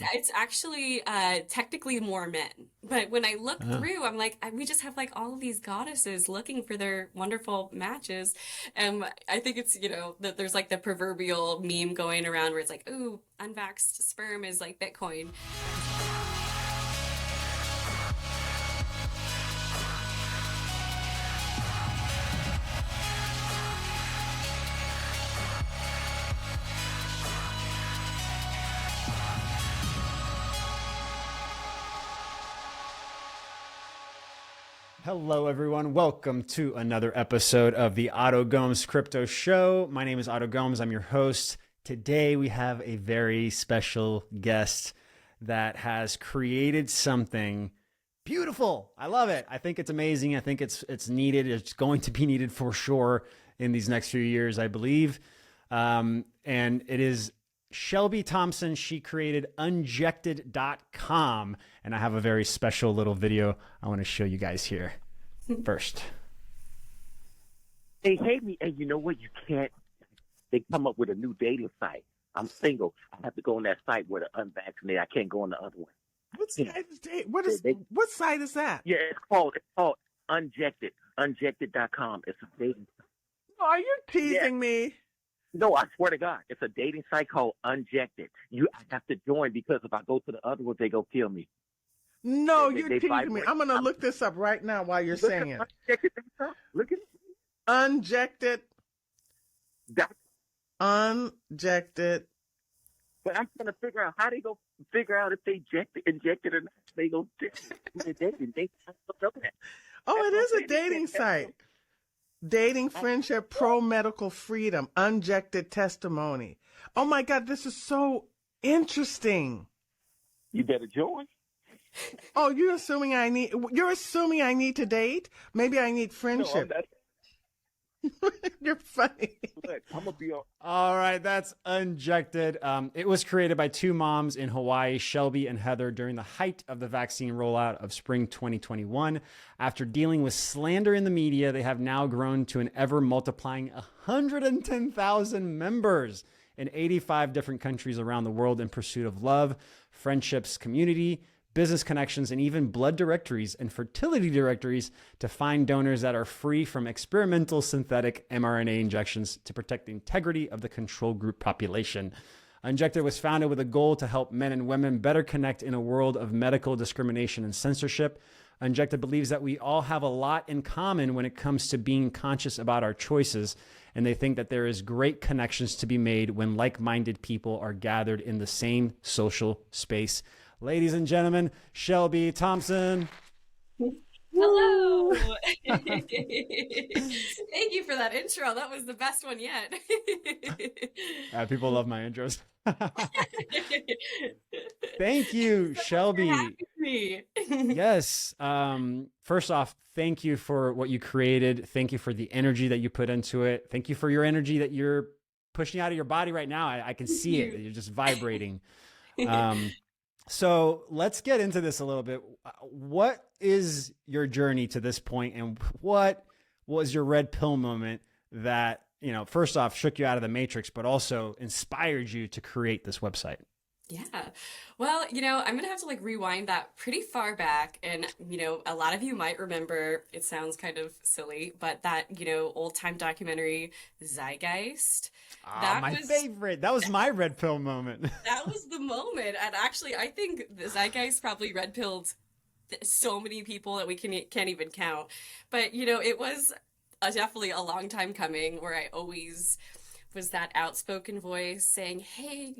It's actually technically more men. But when I look Oh. through, I'm like, we just have like all of these goddesses looking for their wonderful matches. And I think it's, that there's like the proverbial meme going around where it's like, ooh, unvaxxed sperm is like Bitcoin. Hello, everyone. Welcome to another episode of the Otto Gomes Crypto Show. My name is Otto Gomes. I'm your host. Today, we have a very special guest that has created something beautiful. I love it. I think it's amazing. I think it's needed. It's going to be needed for sure in these next few years, I believe. And it is Shelby Thomson. She created Unjected.com. And I have a very special little video I want to show you guys here first. They hate me, and you know what? You can't. They come up with a new dating site. I'm single. I have to go on that site where the unvaccinated. I can't go on the other one. What Yeah. site is what site is that? Yeah, it's called Unjected. Unjected.com. It's a dating. Oh, are you teasing me? No, I swear to God, it's a dating site called Unjected. I have to join because if I go to the other one, they go kill me. No, They you're teasing me. vibrate. I'm gonna look this up right now while you're Look saying it. at Unjected.com. Look at it. Unjected, That- unjected. But I'm trying to figure out how they go figure out if they injected or not. They go they're dating. They don't know that. Oh, it That's is what a I'm saying. dating site. Dating, friendship, pro medical freedom, unjected testimony. Oh my God, this is so interesting. You better join. Oh, you're assuming I need to date? Maybe I need No, I'm friendship. not. You're funny. But I'm gonna be on. All right, that's Unjected. It was created by two moms in Hawaii, Shelby and Heather, during the height of the vaccine rollout of spring 2021. After dealing with slander in the media, they have now grown to an ever multiplying 110,000 members in 85 different countries around the world in pursuit of love, friendships, community, business connections, and even blood directories and fertility directories to find donors that are free from experimental synthetic mRNA injections to protect the integrity of the control group population. Unjected was founded with a goal to help men and women better connect in a world of medical discrimination and censorship. Unjected believes that we all have a lot in common when it comes to being conscious about our choices, and they think that there is great connections to be made when like-minded people are gathered in the same social space. Ladies and gentlemen, Shelby Thomson. Hello. Thank you for that intro. That was the best one yet. People love my intros. Thank you, Shelby. Me. Yes. First off, thank you for what you created. Thank you for the energy that you put into it. Thank you for your energy that you're pushing out of your body right now. I can see it. You're just vibrating. So let's get into this a little bit. What is your journey to this point, and what was your red pill moment that, first off, shook you out of the matrix, but also inspired you to create this website? Yeah. Well, I'm going to have to rewind that pretty far back. And, a lot of you might remember, it sounds kind of silly, but that, old time documentary Zeitgeist. My favorite. That was my red pill moment. That was the moment. And actually, I think the Zeitgeist probably red pilled so many people that we can't even count. But, it was definitely a long time coming where I always was that outspoken voice saying, hey,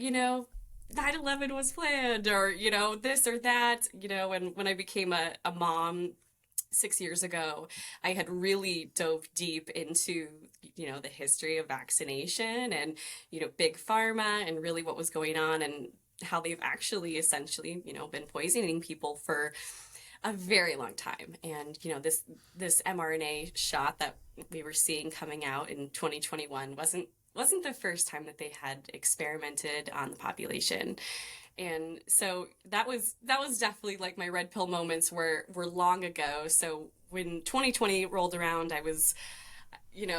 9/11 was planned, or, this or that, when I became a mom 6 years ago, I had really dove deep into, the history of vaccination and, big pharma and really what was going on and how they've actually essentially, been poisoning people for a very long time. And, this mRNA shot that we were seeing coming out in 2021 wasn't the first time that they had experimented on the population. And so that was definitely my red pill moments were long ago. So when 2020 rolled around, I was,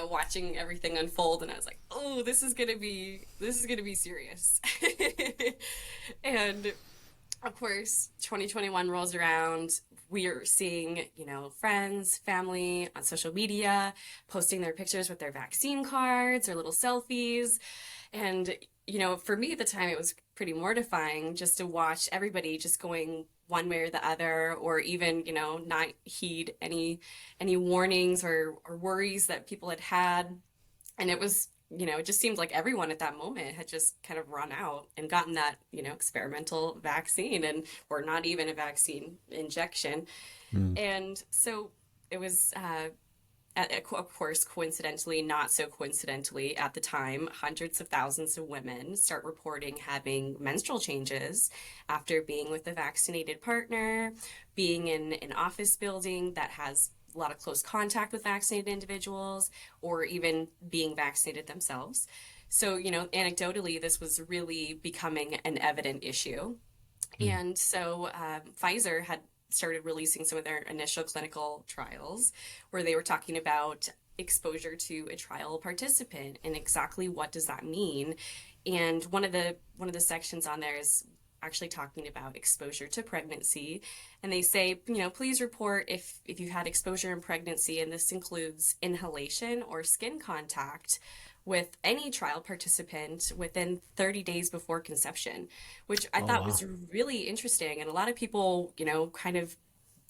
watching everything unfold, and I was like, oh, this is gonna be serious. And of course, 2021 rolls around. We are seeing, friends, family on social media posting their pictures with their vaccine cards or little selfies. And, for me at the time, it was pretty mortifying just to watch everybody just going one way or the other, or even, not heed any warnings or worries that people had had. And it was, it just seemed like everyone at that moment had just kind of run out and gotten that, experimental vaccine, and or not even a vaccine injection. Mm. And so it was, of course, coincidentally, not so coincidentally, at the time, hundreds of thousands of women start reporting having menstrual changes after being with a vaccinated partner, being in an office building that has a lot of close contact with vaccinated individuals, or even being vaccinated themselves. So, anecdotally, this was really becoming an evident issue. Mm. And so Pfizer had started releasing some of their initial clinical trials where they were talking about exposure to a trial participant and exactly what does that mean. And one of the sections on there is actually talking about exposure to pregnancy, and they say, please report if you had exposure in pregnancy, and this includes inhalation or skin contact with any trial participant within 30 days before conception, which I Oh, thought wow. was really interesting. And a lot of people, kind of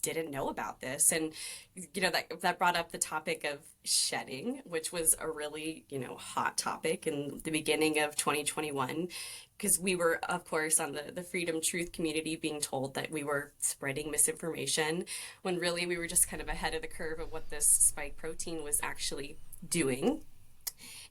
didn't know about this. And, that brought up the topic of shedding, which was a really, hot topic in the beginning of 2021, because we were, of course, on the freedom truth community being told that we were spreading misinformation, when really we were just kind of ahead of the curve of what this spike protein was actually doing.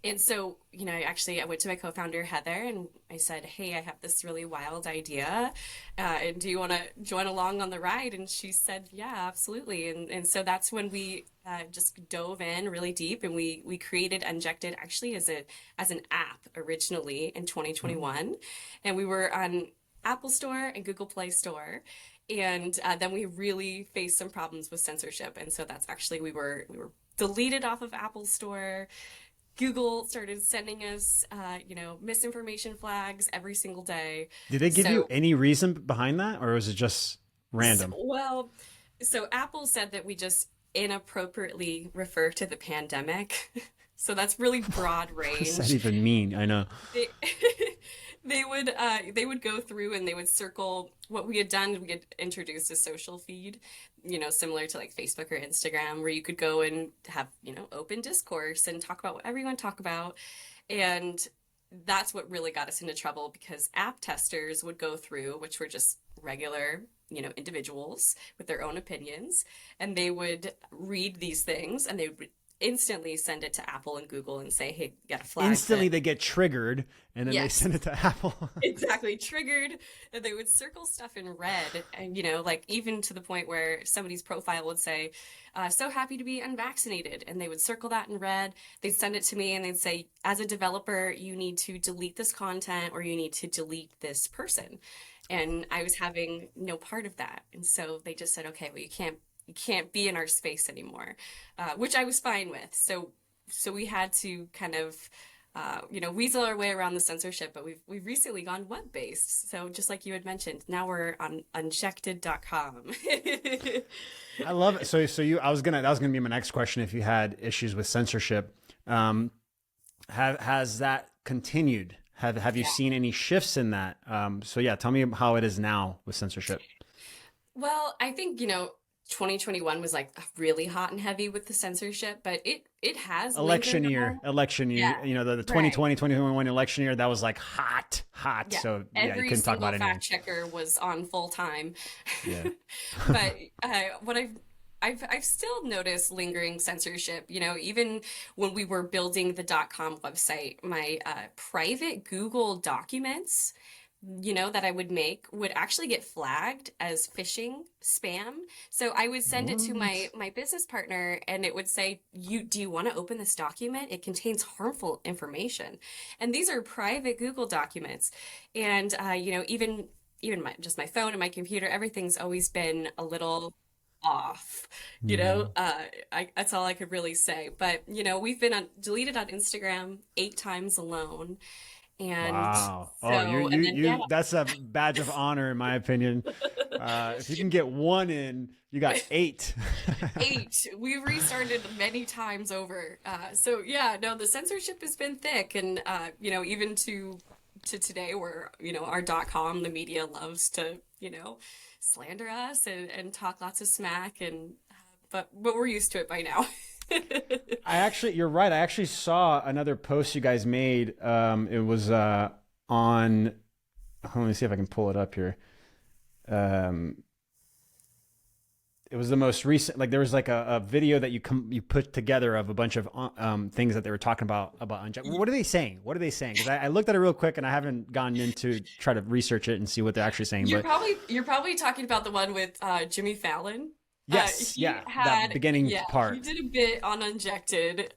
And so, I went to my co-founder, Heather, and I said, hey, I have this really wild idea. And do you want to join along on the ride? And she said, yeah, absolutely. And so that's when we just dove in really deep, and we created Unjected actually as an app originally in Mm. 2021. And we were on Apple Store and Google Play Store. And then we really faced some problems with censorship. And so that's actually, we were deleted off of Apple Store. Google started sending us, misinformation flags every single day. Did they give you So, any reason behind that, or was it just so, random? well, so Apple said that we just inappropriately refer to the pandemic. So that's really broad What does that range. even mean? I know. They, they would go through and they would circle what we had done. We had introduced a social feed, similar to like Facebook or Instagram, where you could go and have, open discourse and talk about whatever you want to talk about. And that's what really got us into trouble, because app testers would go through, which were just regular, individuals with their own opinions, and they would read these things and they would instantly send it to Apple and Google and say, hey, you got to flag Instantly, that. they get triggered, and then they Yes, send it to Apple. exactly, triggered. And they would circle stuff in red, and like even to the point where somebody's profile would say, so happy to be unvaccinated, and they would circle that in red. They'd send it to me and they'd say, as a developer, you need to delete this content, or you need to delete this person. And I was having no part of that, and so they just said, okay, well, you can't be in our space anymore, which I was fine with. So we had to kind of weasel our way around the censorship, but we've recently gone web based. So just like you had mentioned, now we're on unjected.com. I love it. I was gonna that was gonna be my next question. If you had issues with censorship, has that continued? Have you Yeah. seen any shifts in that? So yeah, tell me how it is now with censorship. Well, I think, 2021 was like really hot and heavy with the censorship, but it has lingered on. Election Yeah, year, the right. 2020, 2021 election year, that was like hot. Yeah. So yeah, you Every couldn't talk single about anything. fact checker was on full time. Yeah. But what I've still noticed lingering censorship, even when we were building the .com website, my private Google documents, that I would make would actually get flagged as phishing spam. So I would send it to my What? my business partner, and it would say, do you want to open this document? It contains harmful information. And these are private Google documents. And even my phone and my computer, everything's always been a little off. Mm. That's all I could really say. But we've been deleted on Instagram 8 times alone, And Wow. Oh, so, and then, yeah, that's a badge of honor, in my opinion. If you can get one in, you got eight. 8. We've restarted many times over. So yeah, no, the censorship has been thick, and even to today, where our .com, the media loves to slander us and talk lots of smack, and but we're used to it by now. You're right. I actually saw another post you guys made. It was on. Let me see if I can pull it up here. It was the most recent. Like there was like a video that you put together of a bunch of things that they were talking about Unjected. What are they saying? What are they saying? Because I looked at it real quick and I haven't gone into try to research it and see what they're actually saying. You're probably talking about the one with Jimmy Fallon. Yes, that beginning part. He did a bit on Unjected,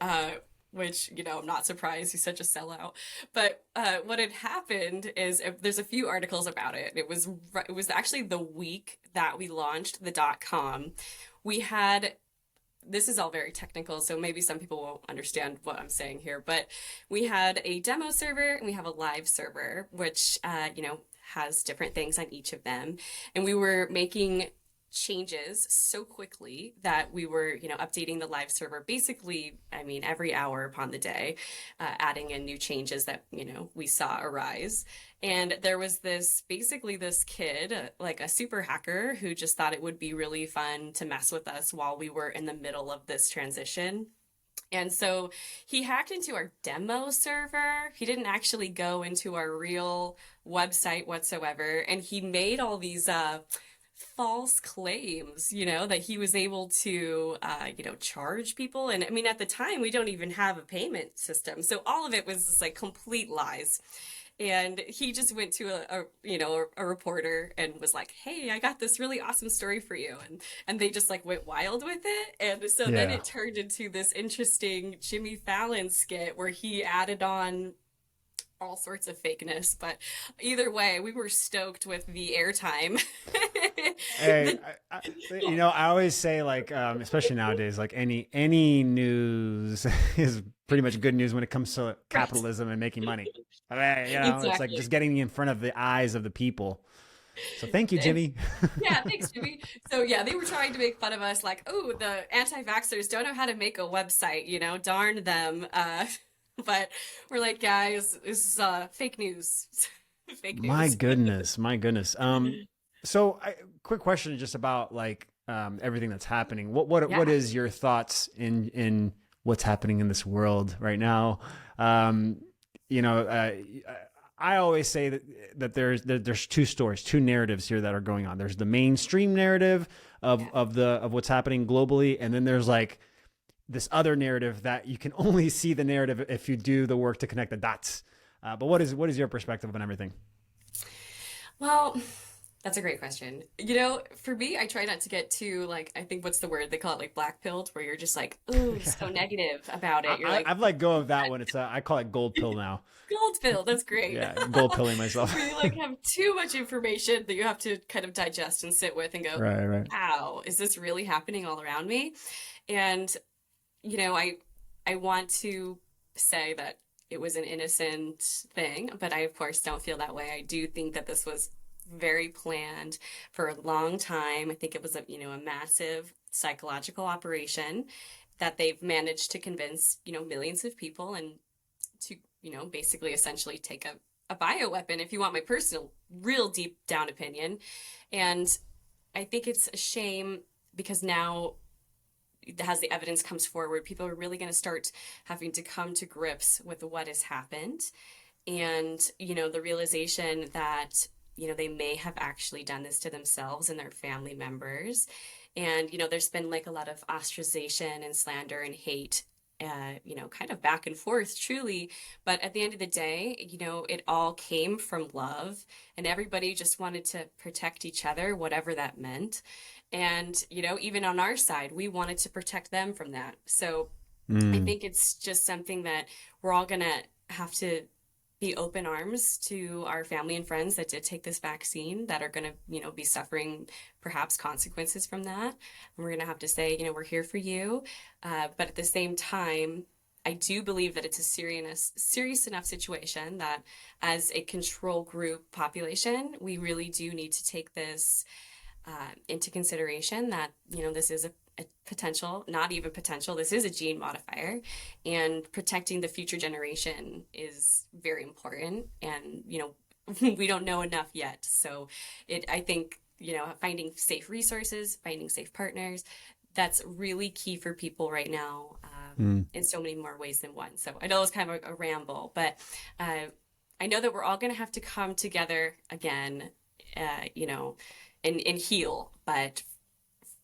which, I'm not surprised. He's such a sellout. But what had happened is there's a few articles about it. It was actually the week that we launched the .com. We had, this is all very technical, so maybe some people won't understand what I'm saying here, but we had a demo server and we have a live server, which, has different things on each of them. And we were making changes so quickly that we were, updating the live server basically, every hour upon the day, adding in new changes that, we saw arise. And there was this kid, like a super hacker, who just thought it would be really fun to mess with us while we were in the middle of this transition. And so he hacked into our demo server. He didn't actually go into our real website whatsoever. And he made all these, false claims, that he was able to, charge people. And at the time, we don't even have a payment system. So all of it was just like complete lies. And he just went to a reporter and was like, hey, I got this really awesome story for you. And they just like went wild with it. And so then it turned into this interesting Jimmy Fallon skit where he added on all sorts of fakeness, but either way, we were stoked with the airtime. Hey, I always say, like, especially nowadays, like any news is pretty much good news when it comes to capitalism and making money. Exactly. It's like just getting in front of the eyes of the people. So thank you, Jimmy. Yeah, thanks, Jimmy. So yeah, they were trying to make fun of us, like, oh, the anti-vaxxers don't know how to make a website, darn them. But we're like, guys, this is fake news. Fake news. My goodness. So quick question just about like everything that's happening. What is your thoughts in what's happening in this world right now? I always say that there's two stories, two narratives here that are going on. There's the mainstream narrative of what's happening globally, and then there's like this other narrative that you can only see the narrative if you do the work to connect the dots. But what is your perspective on everything? Well, that's a great question. For me, I try not to get too, like, I think what's the word? They call it like black pilled, where you're just like, ooh, so negative about it. I've let go of that one. I call it gold pill now. Gold pill, that's great. Yeah, gold pilling myself. Where you like have too much information that you have to kind of digest and sit with and go, right. Wow, is this really happening all around me? And I want to say that it was an innocent thing, but I, of course, don't feel that way. I do think that this was very planned for a long time. I think it was a massive psychological operation that they've managed to convince, millions of people and to, basically essentially take a bioweapon, if you want my personal, real deep down opinion. And I think it's a shame because now, as the evidence comes forward, people are really going to start having to come to grips with what has happened. And, the realization that, they may have actually done this to themselves and their family members. And, there's been like a lot of ostracization and slander and hate, kind of back and forth, truly. But at the end of the day, it all came from love, and everybody just wanted to protect each other, whatever that meant. And, even on our side, we wanted to protect them from that. So I think it's just something that we're all going to have to be open arms to our family and friends that did take this vaccine, that are going to, be suffering perhaps consequences from that. And we're going to have to say, we're here for you. But at the same time, I do believe that it's a serious enough situation that as a control group population, we really do need to take this into consideration that, this is a potential, not even potential, this is a gene modifier, and protecting the future generation is very important. And, we don't know enough yet. So I think, finding safe resources, finding safe partners, that's really key for people right now, in so many more ways than one. So I know it's kind of a ramble, but I know that we're all going to have to come together again, and heal. But,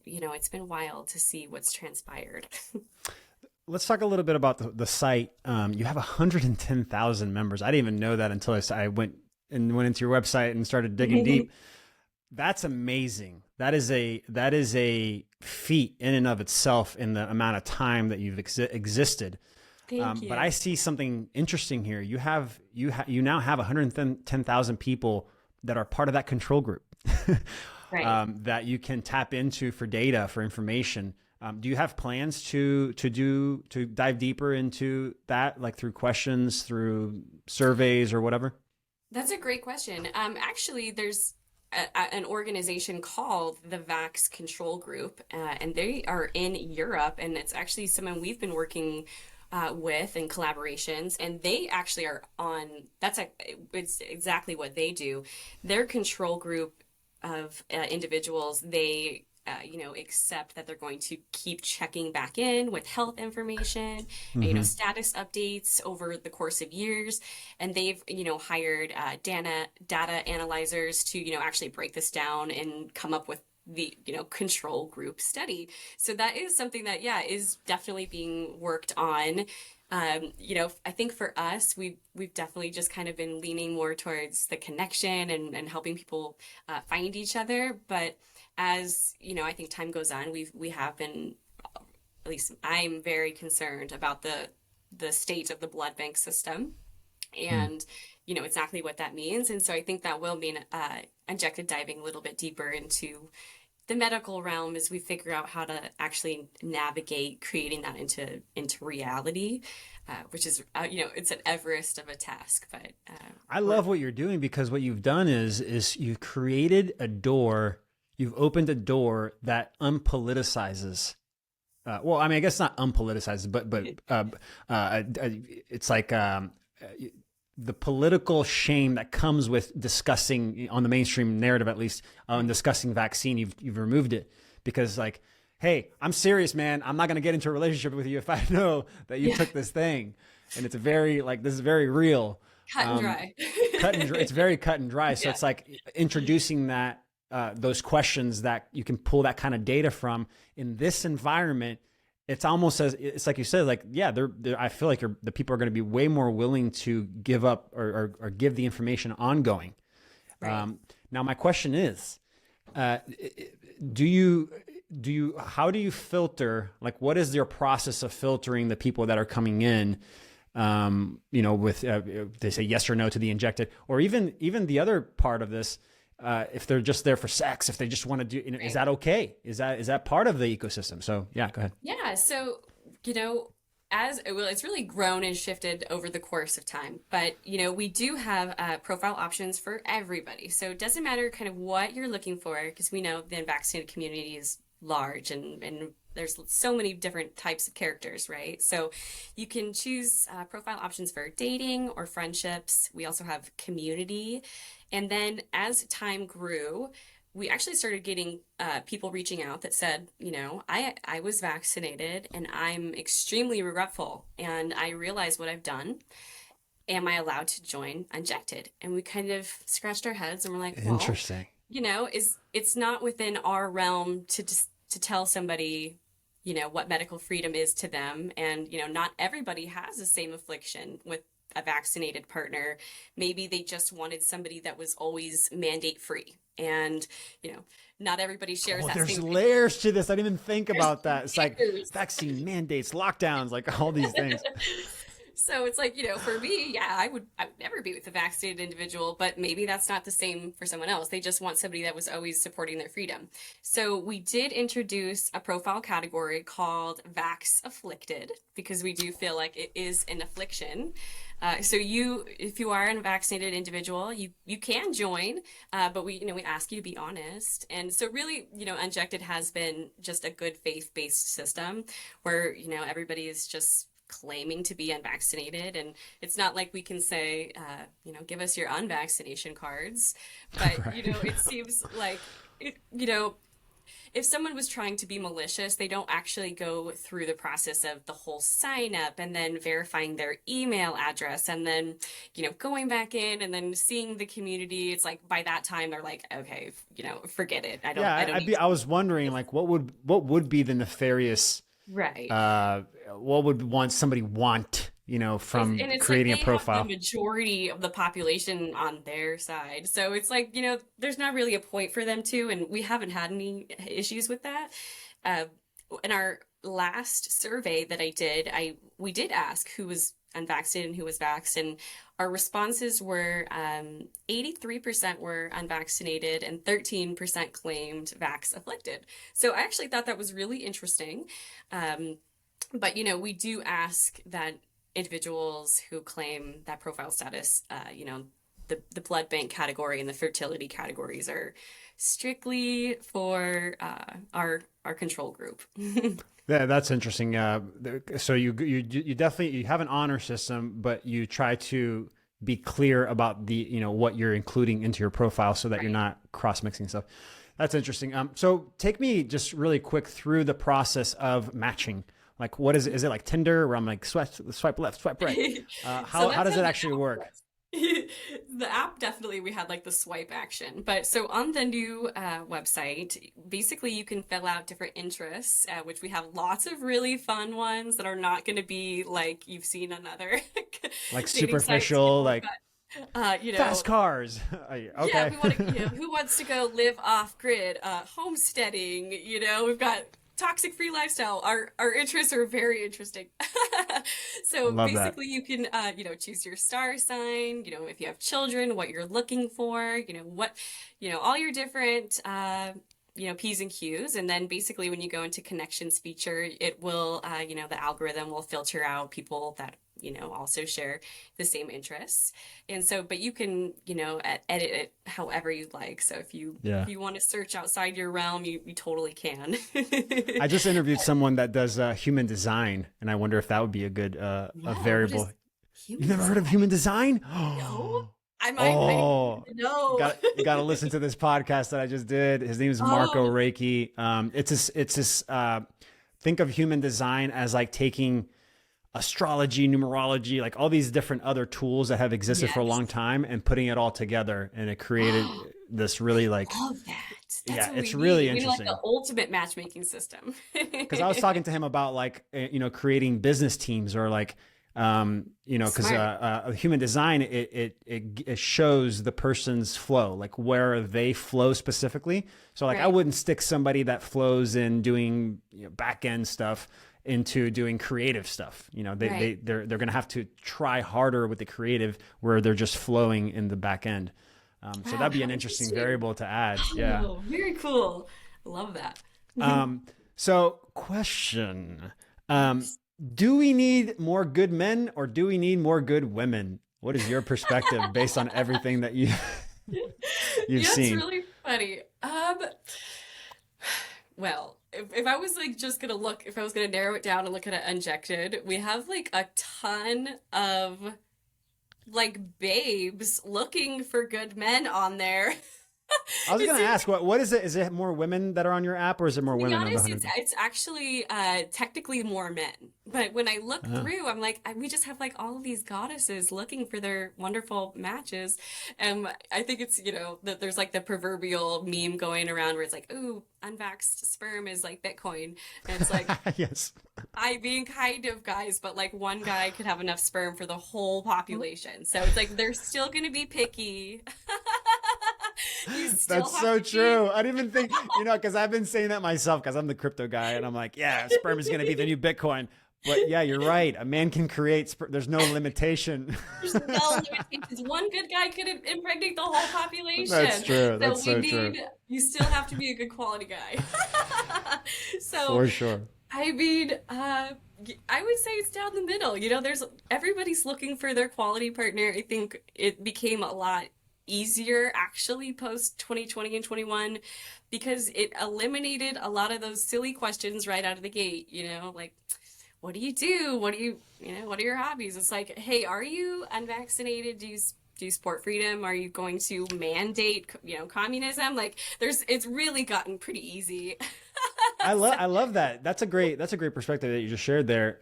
it's been wild to see what's transpired. Let's talk a little bit about the site. You have 110,000 members. I didn't even know that until I went into your website and started digging deep. That's amazing. That is a feat in and of itself in the amount of time that you've existed. Thank you. But I see something interesting here. You now have 110,000 people that are part of that control group, Right. that you can tap into for data, for information. Do you have plans to dive deeper into that, like through questions, through surveys, or whatever? That's a great question. Actually, there's an organization called the Vax Control Group, and they are in Europe, and it's actually someone we've been working with in collaborations, and they actually are on. It's exactly what they do. Their control group of individuals, they accept that they're going to keep checking back in with health information, status updates over the course of years. And they've, hired data analyzers to, actually break this down and come up with the, control group study. So that is something that, is definitely being worked on. I think for us, we've definitely just kind of been leaning more towards the connection and helping people find each other. But as I think time goes on, we have been, at least I'm very concerned about the state of the blood bank system, and exactly what that means. And so I think that will mean Unjected diving a little bit deeper into the medical realm as we figure out how to actually navigate creating that into reality, which is it's an Everest of a task. But I love what you're doing, because what you've done is you've created a door. You've opened a door that unpoliticizes. Well, I mean, I guess not unpoliticizes, but it's like the political shame that comes with discussing, on the mainstream narrative at least, on discussing vaccine. You've removed it, because like, hey, I'm serious, man. I'm not going to get into a relationship with you if I know that you took this thing, and it's this is very real. Cut and dry. It's very cut and dry. So it's like introducing that. Those questions that you can pull that kind of data from in this environment. It's almost it's like you said, like, I feel like the people are going to be way more willing to give up or give the information ongoing. Right. Now my question is, how do you filter, like, what is your process of filtering the people that are coming in, with, they say yes or no to the injected, or even the other part of this, if they're just there for sex, if they just want to do, is that okay? Is that part of the ecosystem? So go ahead. Yeah. So, it's really grown and shifted over the course of time, but, we do have profile options for everybody. So it doesn't matter kind of what you're looking for, because we know the unvaccinated community is large and there's so many different types of characters, right? So you can choose profile options for dating or friendships. We also have community. And then as time grew, we actually started getting people reaching out that said, I was vaccinated and I'm extremely regretful, and I realize what I've done. Am I allowed to join Unjected? And we kind of scratched our heads and we're like, well, interesting. It's not within our realm to tell somebody, what medical freedom is to them. And, not everybody has the same affliction with a vaccinated partner. Maybe they just wanted somebody that was always mandate free. And, not everybody shares that. There's layers to this. I didn't even think about that. It's like vaccine mandates, lockdowns, like all these things. So it's like, for me, yeah, I would never be with a vaccinated individual, but maybe that's not the same for someone else. They just want somebody that was always supporting their freedom. So we did introduce a profile category called Vax Afflicted because we do feel like it is an affliction. So if you are an vaccinated individual, you can join, but we ask you to be honest. And so really, Unjected has been just a good faith-based system where, everybody is just claiming to be unvaccinated, and it's not like we can say, give us your unvaccination cards, but Right. it seems like if someone was trying to be malicious, they don't actually go through the process of the whole sign up and then verifying their email address and then, going back in and then seeing the community. It's like by that time they're like, okay, forget it. I don't. I was wondering like what would be the nefarious, Right. what would somebody want, from And it's creating like a they profile? have the majority of the population on their side. So it's like, there's not really a point for them to, and we haven't had any issues with that. In our last survey that I did, we did ask who was unvaccinated and who was vaxxed, and our responses were 83% were unvaccinated and 13% claimed vax afflicted. So I actually thought that was really interesting. But we do ask that individuals who claim that profile status, the blood bank category and the fertility categories are strictly for our control group. Yeah, that's interesting. So you definitely have an honor system, but you try to be clear about the what you're including into your profile so that you're not cross mixing stuff. That's interesting. So take me just really quick through the process of matching. Like, what is it? Is it like Tinder where I'm like swipe left, swipe right? How does it actually work? The app, definitely we had like the swipe action, but so on the new website, basically you can fill out different interests, which we have lots of really fun ones that are not going to be like you've seen on other Like dating sites, superficial, like fast cars. Okay. Yeah, we want to, who wants to go live off grid, homesteading, we've got toxic free lifestyle. Our interests are very interesting. So Love basically you can choose your star sign, if you have children, what you're looking for, all your different P's and Q's. And then basically when you go into connections feature, it will the algorithm will filter out people that also share the same interests. And so, but you can, edit it however you'd like. So if you want to search outside your realm, you totally can. I just interviewed someone that does human design, and I wonder if that would be a good a variable. You never heard of human design? No. I no. You got to know. listen to this podcast that I just did. His name is Marco Reiki. It's this think of human design as like taking astrology, numerology, like all these different other tools that have existed for a long time and putting it all together, and it created this really like love that. That's what it's we really need. interesting. We like the ultimate matchmaking system. Because I was talking to him about like creating business teams or like because human design it shows the person's flow, like where they flow specifically. So like I wouldn't stick somebody that flows in doing back end stuff into doing creative stuff. They're going to have to try harder with the creative where they're just flowing in the back end. So that'd be an interesting variable to add. Yeah. Oh, very cool. Love that. So question, do we need more good men or do we need more good women? What is your perspective based on everything that you've seen? It's really funny. Well, if I was like just gonna if I was gonna narrow it down and look at it Unjected, we have like a ton of like babes looking for good men on there. I was going to ask, what is it? Is it more women that are on your app, or is it more women? To be honest, it's actually technically more men. But when I look through, I'm like, we just have like all of these goddesses looking for their wonderful matches. And I think it's, that there's like the proverbial meme going around where it's like, ooh, unvaxxed sperm is like Bitcoin. And it's like, yes, I mean, kind of guys, but like one guy could have enough sperm for the whole population. So it's like, they're still going to be picky. That's so true. I didn't even think, because I've been saying that myself because I'm the crypto guy and I'm like, yeah, sperm is going to be the new Bitcoin. But yeah, you're right. A man can create. There's no limitation. There's no limitations. One good guy could impregnate the whole population. That's true. So That's so true. you still have to be a good quality guy. So For sure. I mean, I would say it's down the middle. You know, everybody's looking for their quality partner. I think it became a lot easier actually post 2020 and 21 because it eliminated a lot of those silly questions right out of the gate, you know, like what do you do? What are your hobbies? It's like, hey, are you unvaccinated? Do you support freedom? Are you going to mandate, communism? Like it's really gotten pretty easy. I love that. That's a great perspective that you just shared there.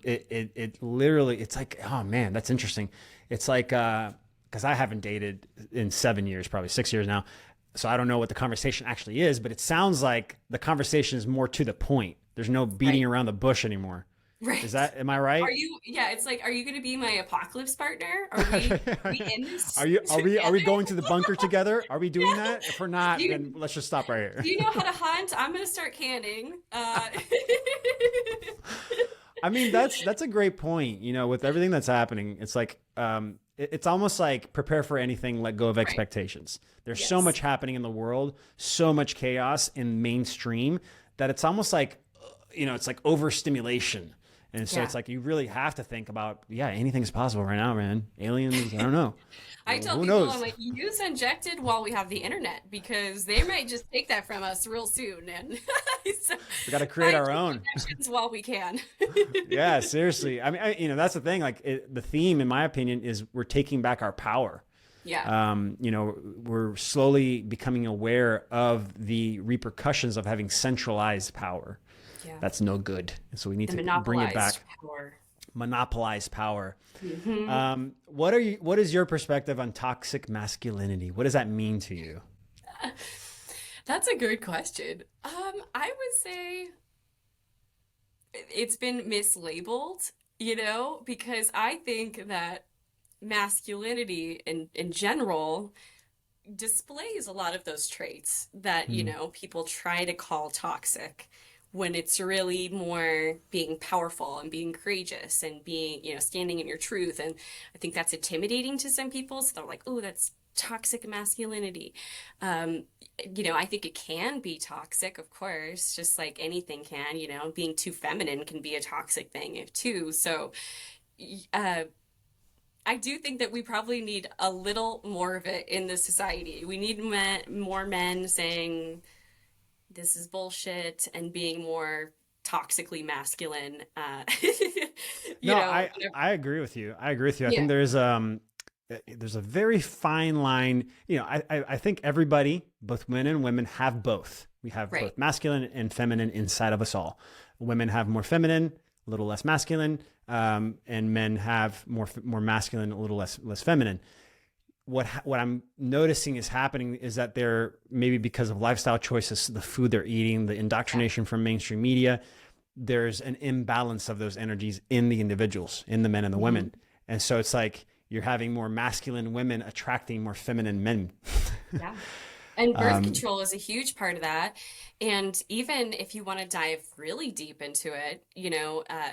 It literally, it's like, oh man, that's interesting. It's like, cause I haven't dated in 7 years, probably 6 years now. So I don't know what the conversation actually is, but it sounds like the conversation is more to the point. There's no beating around the bush anymore. Right. Am I right? It's like, are you going to be my apocalypse partner? Are we in this? Are we going to the bunker together? Are we doing that? If we're not, then let's just stop right here. Do you know how to hunt? I'm going to start canning. I mean, that's a great point. You know, with everything that's happening, it's like, it's almost like prepare for anything, let go of expectations. There's so much happening in the world, so much chaos in mainstream that it's almost like, it's like overstimulation. And so it's like, you really have to think about, anything's possible right now, man. Aliens, I don't know. I tell people, I'm like, use Unjected while we have the internet because they might just take that from us real soon. And so we got to create our own while we can. Yeah, seriously. I mean, that's the thing. Like the theme, in my opinion, is we're taking back our power. Yeah. We're slowly becoming aware of the repercussions of having centralized power. Yeah. That's no good. So we need to bring it back. Monopolized power. Mm-hmm. What is your perspective on toxic masculinity? What does that mean to you? That's a good question. I would say it's been mislabeled, because I think that masculinity in general displays a lot of those traits that, people try to call toxic, when it's really more being powerful and being courageous and being, standing in your truth. And I think that's intimidating to some people. So they're like, oh, that's toxic masculinity. I think it can be toxic, of course, just like anything can, being too feminine can be a toxic thing too. So, I do think that we probably need a little more of it in the society. We need more men saying, this is bullshit, and being more toxically masculine. I agree with you. I think there's a very fine line. I think everybody, both men and women, have both. We have both masculine and feminine inside of us all. Women have more feminine, a little less masculine, and men have more masculine, a little less feminine. What I'm noticing is happening is that they're, maybe because of lifestyle choices, the food they're eating, the indoctrination from mainstream media, there's an imbalance of those energies in the individuals, in the men and the women. And so it's like you're having more masculine women attracting more feminine men. Yeah. And birth control is a huge part of that. And even if you want to dive really deep into it,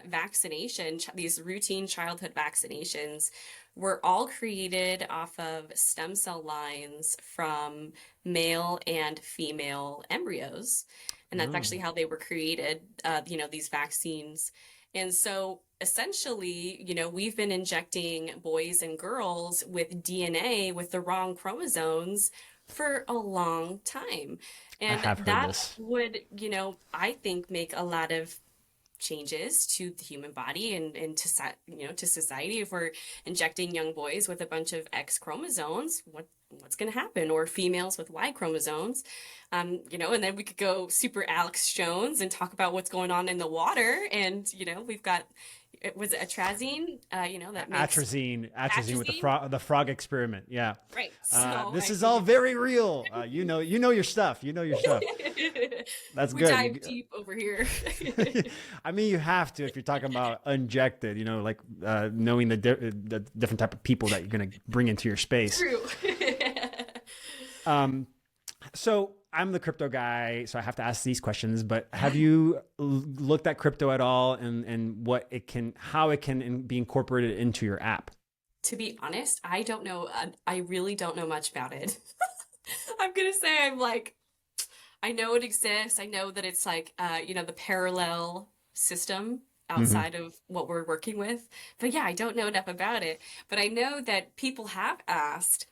vaccination, these routine childhood vaccinations were all created off of stem cell lines from male and female embryos. And that's actually how they were created, these vaccines. And so essentially, we've been injecting boys and girls with DNA with the wrong chromosomes for a long time. And that would, I think make a lot of changes to the human body and to society. If we're injecting young boys with a bunch of X chromosomes, what's going to happen? Or females with Y chromosomes, and then we could go super Alex Jones and talk about what's going on in the water. And, we've got, was it atrazine? That makes atrazine with the frog experiment. Yeah. Right. So this is all very real. You know your stuff. That's good. We dive deep over here. I mean, you have to, if you're talking about unjected, knowing the different type of people that you're going to bring into your space. True. So I'm the crypto guy, so I have to ask these questions, but have you looked at crypto at all and how it can be incorporated into your app? To be honest, I don't know. I really don't know much about it. I'm gonna say I'm like, I know it exists. I know that it's like, the parallel system outside of what we're working with. But yeah, I don't know enough about it. But I know that people have asked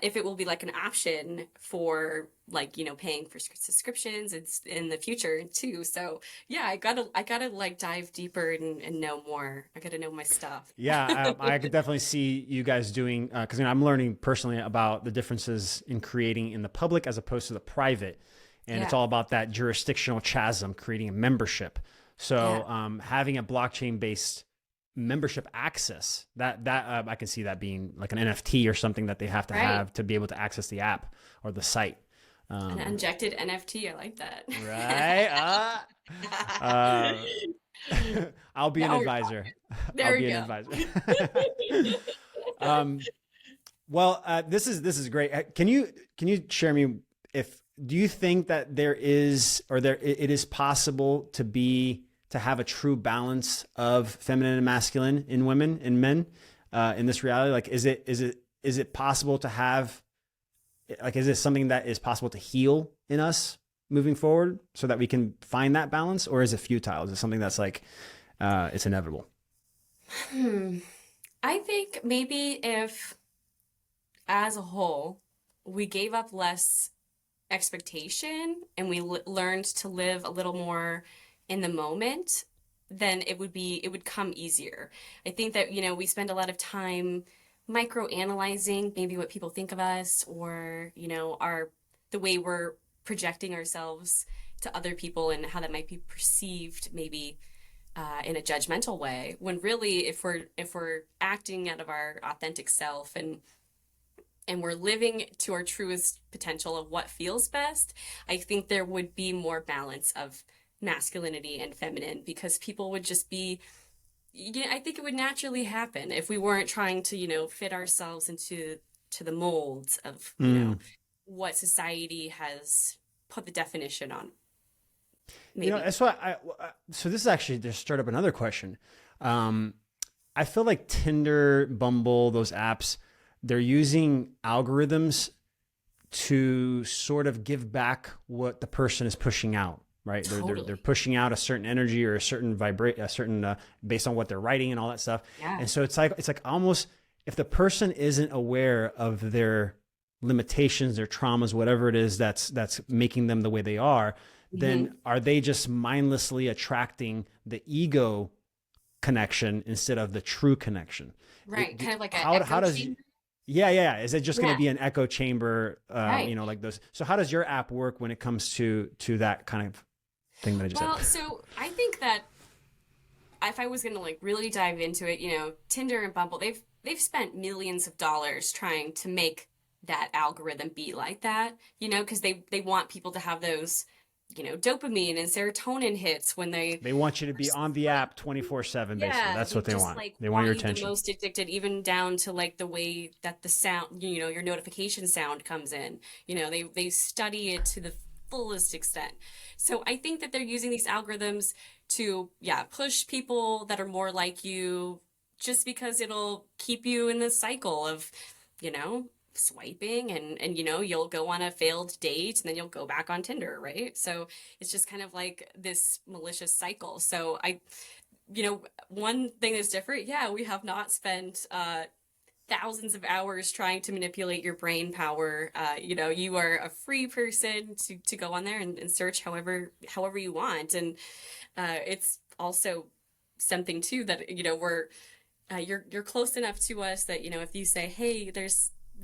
if it will be like an option for like, paying for subscriptions in the future too. So yeah, I gotta like dive deeper and know more. I gotta know my stuff. Yeah, I could definitely see you guys doing, because I'm learning personally about the differences in creating in the public as opposed to the private. And it's all about that jurisdictional chasm, creating a membership. So having a blockchain-based membership access, that I can see that being like an NFT or something that they have to have to be able to access the app or the site. An unjected NFT, I like that. Right? I'll be an advisor. There I'll be we an go. advisor. Well, this is great. Can you share me do you think that it is possible to have a true balance of feminine and masculine in women and men in this reality? Like, is it possible to have, like, is this something that is possible to heal in us moving forward so that we can find that balance, or is it futile? Is it something that's like, it's inevitable? I think maybe if as a whole, we gave up less expectation and we learned to live a little more in the moment, then it would come easier. I think that, we spend a lot of time micro analyzing maybe what people think of us, or, the way we're projecting ourselves to other people and how that might be perceived maybe in a judgmental way, when really if we're acting out of our authentic self and we're living to our truest potential of what feels best, I think there would be more balance of masculinity and feminine, because people would just be, I think it would naturally happen if we weren't trying to, fit ourselves into the molds of, what society has put the definition on. Maybe. That's why so this is actually just stirred up another question. I feel like Tinder, Bumble, those apps, they're using algorithms to sort of give back what the person is pushing out, right? Totally. They're pushing out a certain energy or a certain based on what they're writing and all that stuff. Yeah. And so it's like almost, if the person isn't aware of their limitations, their traumas, whatever it is that's making them the way they are, then are they just mindlessly attracting the ego connection instead of the true connection? Right. Kind of like how does chamber? Yeah. Is it just going to be an echo chamber, right. Like those? So how does your app work when it comes to that kind of thing that I just said? Well, so I think that if I was going to like really dive into it, Tinder and Bumble, they've spent millions of dollars trying to make that algorithm be like that, because they want people to have those, dopamine and serotonin hits when they want you to be on the app 24/7. Basically, that's what they want. Like, they want your you attention. the most addicted, even down to like the way that the sound, your notification sound comes in. They study it to the fullest extent. So I think that they're using these algorithms to push people that are more like you, just because it'll keep you in this cycle of swiping and you'll go on a failed date and then you'll go back on Tinder, right? So it's just kind of like this malicious cycle. So one thing that's different, we have not spent thousands of hours trying to manipulate your brain power. You are a free person to go on there and search however you want. And it's also something too that we're you're close enough to us that if you say, hey,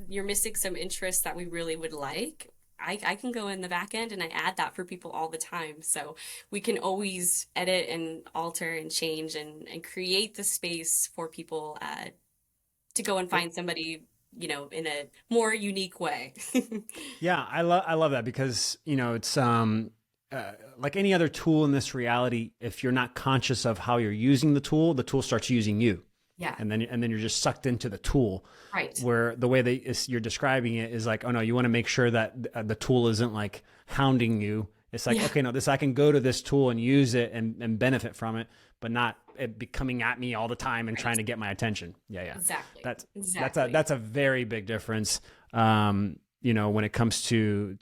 you're missing some interests that we really would like, I can go in the back end and I add that for people all the time. So we can always edit and alter and change and create the space for people to go and find somebody, in a more unique way. Yeah, I love that, because, it's like any other tool in this reality, if you're not conscious of how you're using the tool starts using you. Yeah. And then you're just sucked into the tool. Right. Where the way you're describing it is like, oh no, you want to make sure that the tool isn't like hounding you. It's like, okay, no, I can go to this tool and use it and benefit from it, but not it be coming at me all the time and trying to get my attention. Yeah. Exactly. That's a very big difference. When it comes to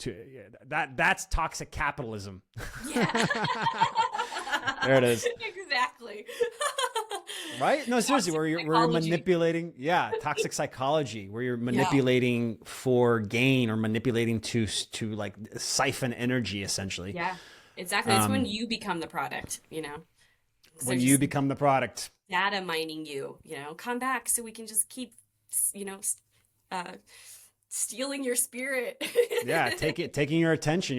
that's toxic capitalism. Yeah. There it is. Exactly. Right? No, seriously, where you're manipulating, toxic psychology, where you're manipulating for gain or manipulating to like siphon energy, essentially. Yeah, exactly. It's when you become the product, So when you become the product. Data mining you, come back so we can just keep, stealing your spirit. Yeah, taking your attention.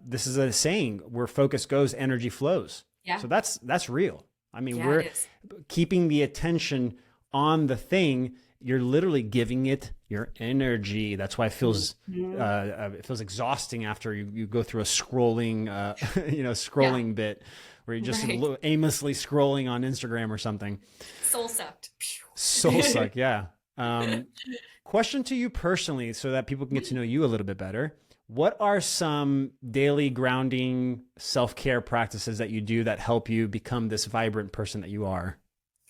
This is a saying, where focus goes, energy flows. Yeah. So that's real. I mean, we're keeping the attention on the thing. You're literally giving it your energy. That's why it feels exhausting after you go through a scrolling bit where you're just aimlessly scrolling on Instagram or something. Soul sucked. Soul sucked. Yeah. Question to you personally, so that people can get to know you a little bit better. What are some daily grounding self-care practices that you do that help you become this vibrant person that you are?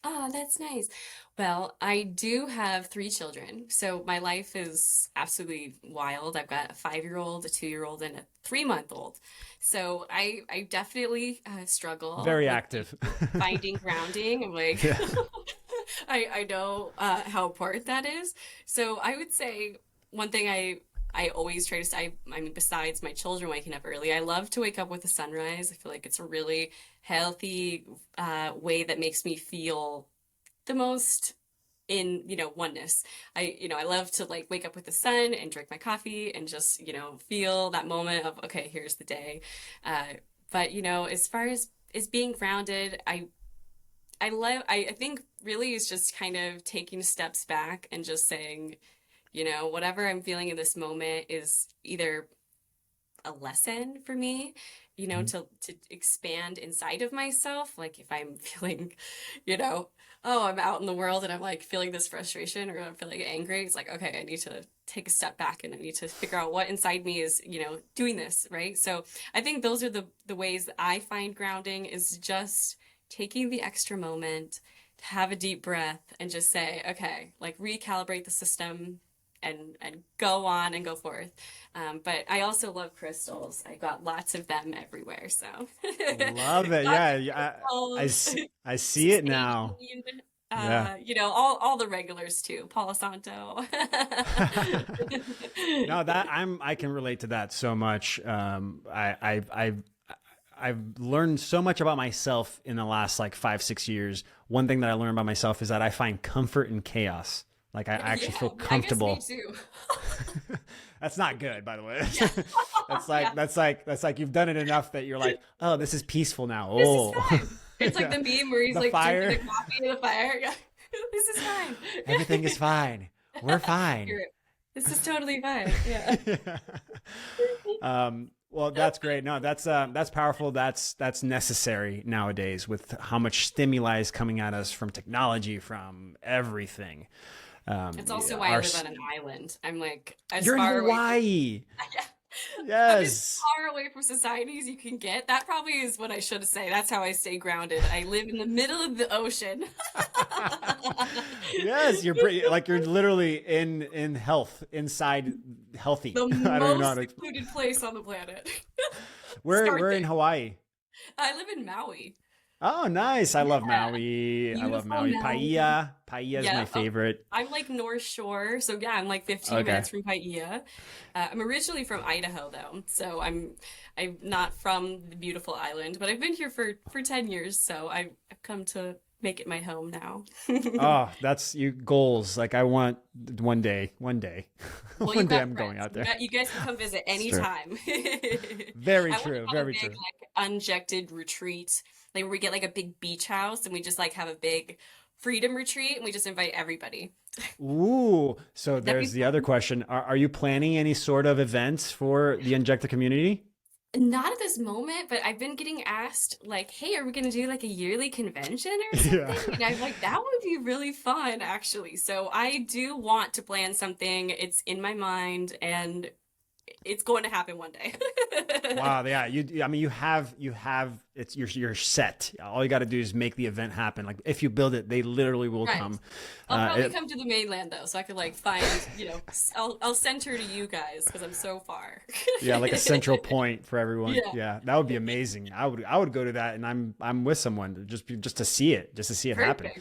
Oh, that's nice. Well, I do have 3 children, so my life is absolutely wild. I've got a 5-year-old, a 2-year-old, and a 3-month-old. So I definitely struggle. Very active. Finding grounding. I'm like, I know how important that is. So I would say one thing I always try to say, I mean, besides my children waking up early, I love to wake up with the sunrise. I feel like it's a really healthy way that makes me feel the most in, oneness. I love to like wake up with the sun and drink my coffee and just, feel that moment of, okay, here's the day. But, as far as being grounded, I think really is just kind of taking steps back and just saying, whatever I'm feeling in this moment is either a lesson for me, to expand inside of myself. Like if I'm feeling, I'm out in the world and I'm like feeling this frustration or I'm feeling angry, it's like, okay, I need to take a step back and I need to figure out what inside me is, doing this, right? So I think those are the ways that I find grounding, is just taking the extra moment to have a deep breath and just say, okay, like recalibrate the system and go on and go forth. But I also love crystals. I got lots of them everywhere. So love it. Yeah. I see it now. All the regulars too. Palo Santo. No, I can relate to that so much. I've learned so much about myself in the last like 5-6 years. One thing that I learned about myself is that I find comfort in chaos. Like I actually feel comfortable. I guess me too. That's not good, by the way. That's like you've done it enough that you're like, oh, this is peaceful now. Oh, it's like the meme where he's like drinking the coffee in the fire. This is fine. Everything is fine. We're fine. This is totally fine. Yeah. Well, that's great. No, that's powerful. That's necessary nowadays with how much stimuli is coming at us from technology, from everything. It's also why I live on an island. I'm like, you're in Hawaii. Yes. I'm as far away from society as you can get. That probably is what I should say. That's how I stay grounded. I live in the middle of the ocean. Yes, you're literally in health, inside healthy. The most secluded place on the planet. We're in Hawaii. I live in Maui. Oh, nice. I love Maui. I love Maui. Paia is my favorite. I'm like North Shore. So yeah, I'm like 15 minutes from Paia. I'm originally from Idaho though. So I'm not from the beautiful island, but I've been here for 10 years. So I've come to make it my home now. Oh, that's you goals. Like I want one day. Well, one day I'm going out there. You guys can come visit anytime. Very true. Very true. Like unjected retreat. Like where we get like a big beach house and we just like have a big freedom retreat and we just invite everybody. Ooh, so there's the other question. Are you planning any sort of events for the Unjected community? Not at this moment, but I've been getting asked, like, hey, are we going to do like a yearly convention or something? Yeah. And I'm like, that would be really fun, actually. So I do want to plan something. It's in my mind and it's going to happen one day. Wow. Yeah. I mean, you're set. All you got to do is make the event happen. Like if you build it, they literally will Right. come. I'll probably come to the mainland though, so I could like find, I'll send her to you guys because I'm so far. Yeah. Like a central point for everyone. Yeah. Yeah. That would be amazing. I would go to that, and I'm with someone just to see it, happen. Perfect.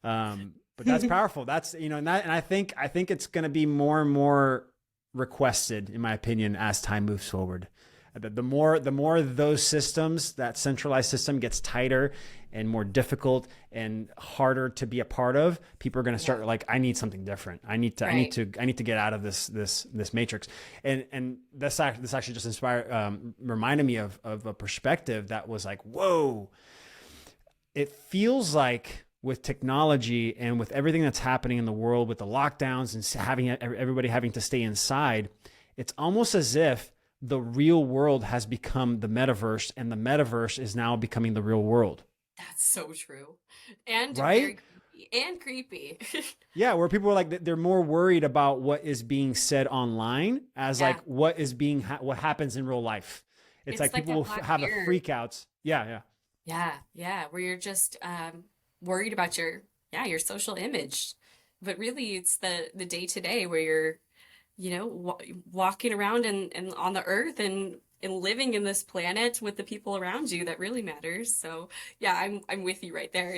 But that's powerful. That's, and I think it's going to be more and more requested, in my opinion, as time moves forward. The more those systems, that centralized system gets tighter and more difficult and harder to be a part of, people are going to start like, I need something different. I need to get out of this matrix. And this actually just reminded me of a perspective that was like, whoa, it feels like with technology and with everything that's happening in the world, with the lockdowns and having everybody having to stay inside, it's almost as if the real world has become the metaverse, and the metaverse is now becoming the real world. That's so true. And right? Very creepy. Yeah, where people are like, they're more worried about what is being said online as like what is what happens in real life. It's like people will have a freakouts. Yeah. Where you're just worried about your social image, but really it's the day to day where you're walking around and on the earth and living in this planet with the people around you that really matters. So yeah, I'm with you right there.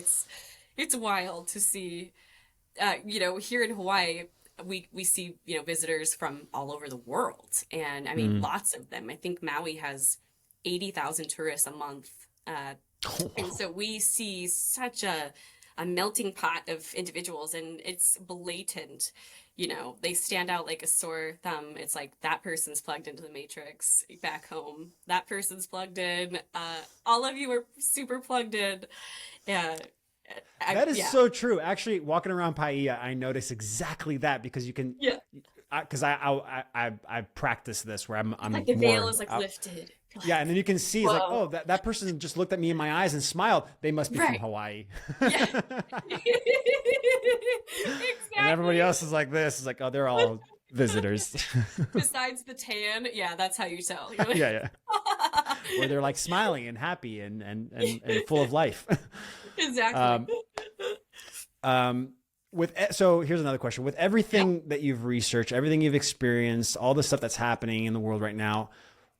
It's wild to see. Here in Hawaii, we see visitors from all over the world, and I mean lots of them. I think Maui has 80,000 tourists a month. And so we see such a melting pot of individuals, and it's blatant. They stand out like a sore thumb. It's like that person's plugged into the matrix back home. That person's plugged in. All of you are super plugged in. Yeah. That is so true. Actually, walking around Paia, I notice exactly that, because you can, because I practice this where I'm like the veil is like lifted. Yeah, and then you can see, it's like, oh, that person just looked at me in my eyes and smiled. They must be from Hawaii. Yeah. Exactly. And everybody else is like this. It's like, oh, they're all visitors. Besides the tan, that's how you tell. Yeah. Where they're like smiling and happy and full of life. Exactly. So here's another question. With everything that you've researched, everything you've experienced, all the stuff that's happening in the world right now,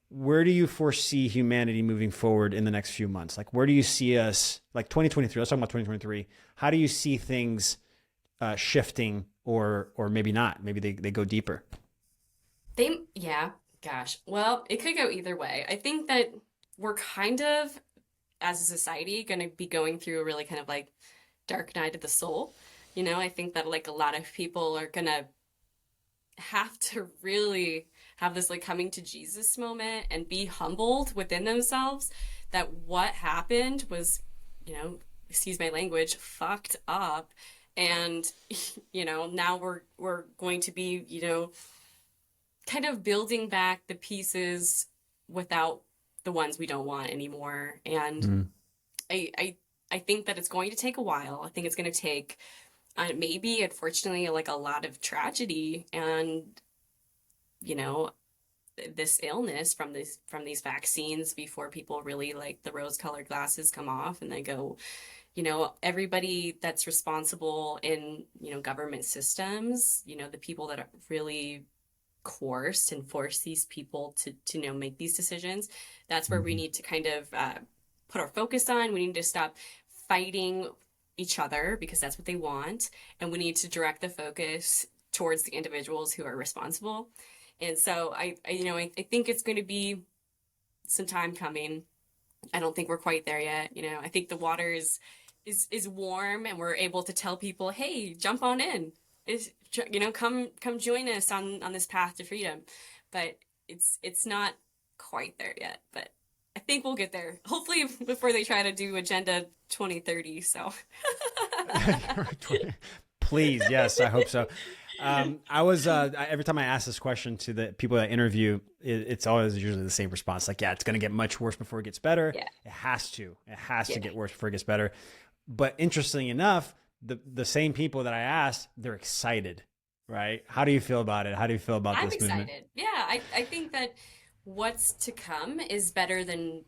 where do you foresee humanity moving forward in the next few months? Like, where do you see us, like 2023? Let's talk about 2023. How do you see things shifting, or maybe not? Maybe they go deeper. Gosh. Well, it could go either way. I think that we're kind of, as a society, going to be going through a really kind of like dark night of the soul. I think that like a lot of people are going to have to really have this like coming to Jesus moment and be humbled within themselves that what happened was, excuse my language, fucked up. And, now we're going to be, kind of building back the pieces without the ones we don't want anymore. And I think that it's going to take a while. I think it's going to take maybe, unfortunately, like a lot of tragedy and, this illness from these vaccines before people really like the rose-colored glasses come off and they go, everybody that's responsible in, government systems, the people that are really coerced and force these people to make these decisions. That's where we need to kind of put our focus on. We need to stop fighting each other because that's what they want. And we need to direct the focus towards the individuals who are responsible. And so I think it's going to be some time coming. I don't think we're quite there yet. I think the water is warm and we're able to tell people, hey, jump on in. Come join us on this path to freedom. But it's not quite there yet. But I think we'll get there. Hopefully before they try to do Agenda 2030. So please, yes, I hope so. I was every time I ask this question to the people that I interview, it's always usually the same response. Like, yeah, it's going to get much worse before it gets better. Yeah. It has to. It has to get worse before it gets better. But interestingly enough, the same people that I asked, they're excited, right? How do you feel about it? How do you feel about I'm this excited. movement? Yeah, I think that what's to come is better than,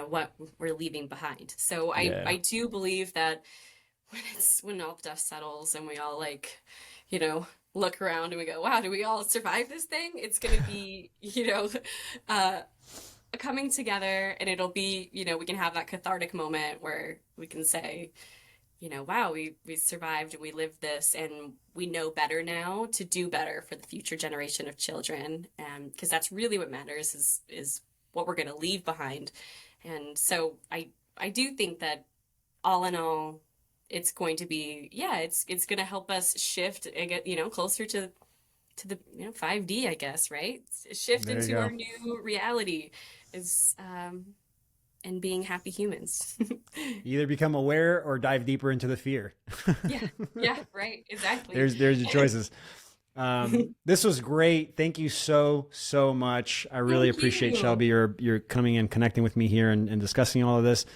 what we're leaving behind. So I do believe that when all the dust settles and we all look around and we go, wow, do we all survive this thing? It's going to be, a coming together, and it'll be, we can have that cathartic moment where we can say, wow, we survived and we lived this, and we know better now to do better for the future generation of children. Because that's really what matters is what we're going to leave behind. And so I do think that all in all, it's going to be, it's going to help us shift and get, closer to the, 5D, I guess, right? Shift into our new reality is, and being happy humans. Either become aware or dive deeper into the fear. Yeah, right. Exactly. There's your choices. This was great. Thank you so much. I really appreciate Shelby, you're coming and connecting with me here and discussing all of this.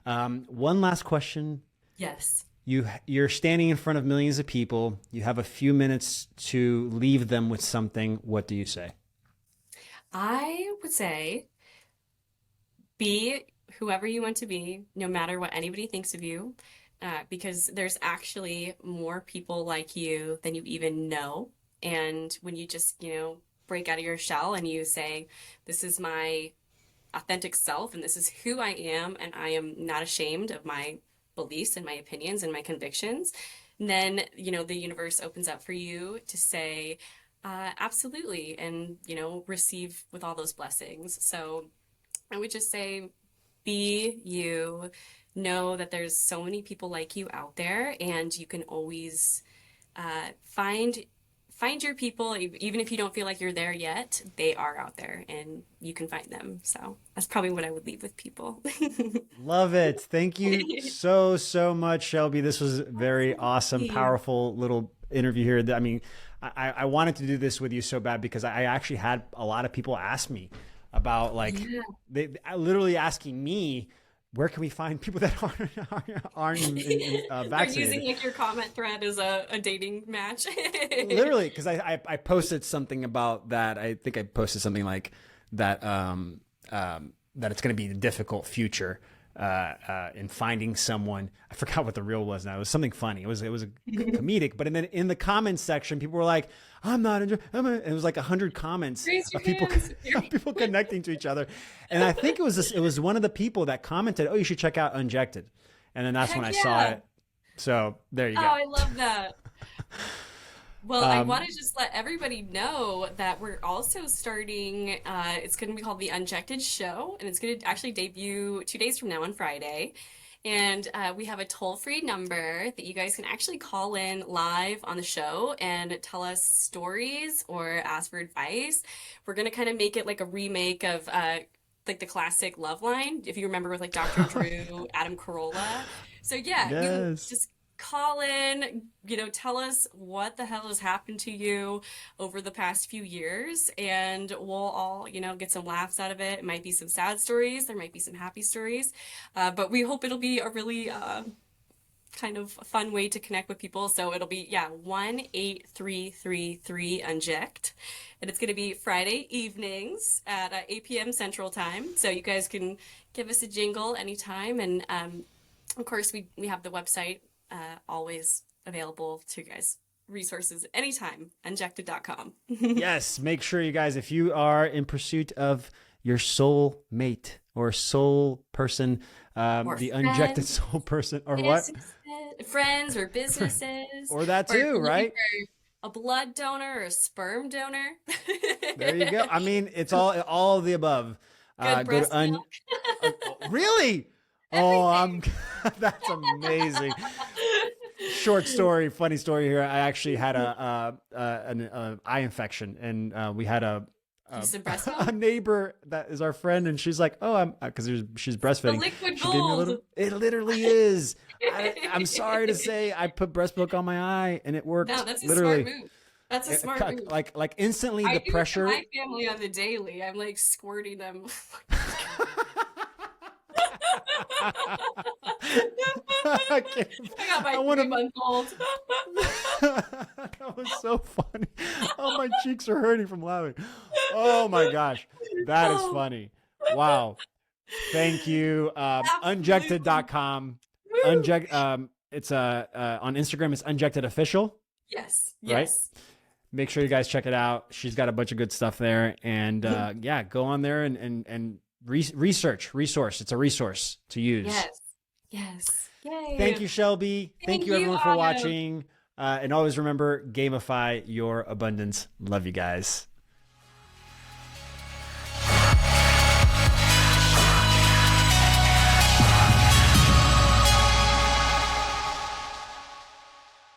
One last question. Yes. You're standing in front of millions of people. You have a few minutes to leave them with something. What do you say? I would say be whoever you want to be, no matter what anybody thinks of you, because there's actually more people like you than you even know. And when you just, break out of your shell and you say, this is my authentic self and this is who I am, and I am not ashamed of my beliefs and my opinions and my convictions, and then, the universe opens up for you to say, absolutely, and, receive with all those blessings. So I would just say, be you, know that there's so many people like you out there, and you can always find your people. Even if you don't feel like you're there yet, they are out there and you can find them. So that's probably what I would leave with people. Love it. Thank you so much, Shelby. This was very awesome, powerful little interview here. I mean, I wanted to do this with you so bad because I actually had a lot of people ask me about they literally asking me, where can we find people that aren't vaccinated? They're using your comment thread as a dating match. Literally, because I posted something about that. I think I posted something like that, that it's going to be a difficult future in finding someone. I forgot what the real was now. It was something funny. It was a comedic. But then in the comments section, people were like, I'm not it was like 100 comments of people connecting to each other. And I think it was one of the people that commented, oh, you should check out Unjected. And then that's when I saw it. So there you go. Oh, I love that. Well, I want to just let everybody know that we're also starting, it's going to be called the Unjected Show, and it's going to actually debut 2 days from now on Friday. And we have a toll-free number that you guys can actually call in live on the show and tell us stories or ask for advice. We're going to kind of make it like a remake of like the classic Love Line, if you remember, with like Dr. Drew, Adam Carolla. So yeah, you just call in, tell us what the hell has happened to you over the past few years, and we'll all, get some laughs out of it. It might be some sad stories, there might be some happy stories, but we hope it'll be a really kind of fun way to connect with people. So it'll be 1-8333-UNJECT, and it's going to be Friday evenings at 8 p.m. Central Time. So you guys can give us a jingle anytime, and of course we have the website always available to you guys. Resources anytime, unjected.com. Yes, make sure you guys, if you are in pursuit of your soul mate or soul person, the unjected soul person, or what? Friends or businesses. Or that too, or right? A blood donor or a sperm donor. There you go. I mean, it's all of the above. Good breast milk. Really? Oh, that's amazing. Short story, funny story here. I actually had an eye infection, and we had a neighbor that is our friend, and she's like, "Oh, because she's breastfeeding." The liquid she gave me a gold. little. It literally is. I'm sorry to say, I put breast milk on my eye, and it worked. No, that's a literally. smart move. That's a smart move. Like instantly I the do it pressure. to my family on the daily. I'm like squirting them. I can't- I got my I wanna- 3-month-old. That was so funny. Oh, my cheeks are hurting from laughing. Oh my gosh, that is funny. Wow. Thank you. Unjected.com. It's on Instagram. It's Unjected Official. Yes. Right? Yes. Make sure you guys check it out. She's got a bunch of good stuff there, and yeah, go on there and resource. It's a resource to use. Yes. Yes. Yay. Thank you, Shelby. Thank you, everyone, for Autumn. watching. And always remember, gamify your abundance. Love you guys.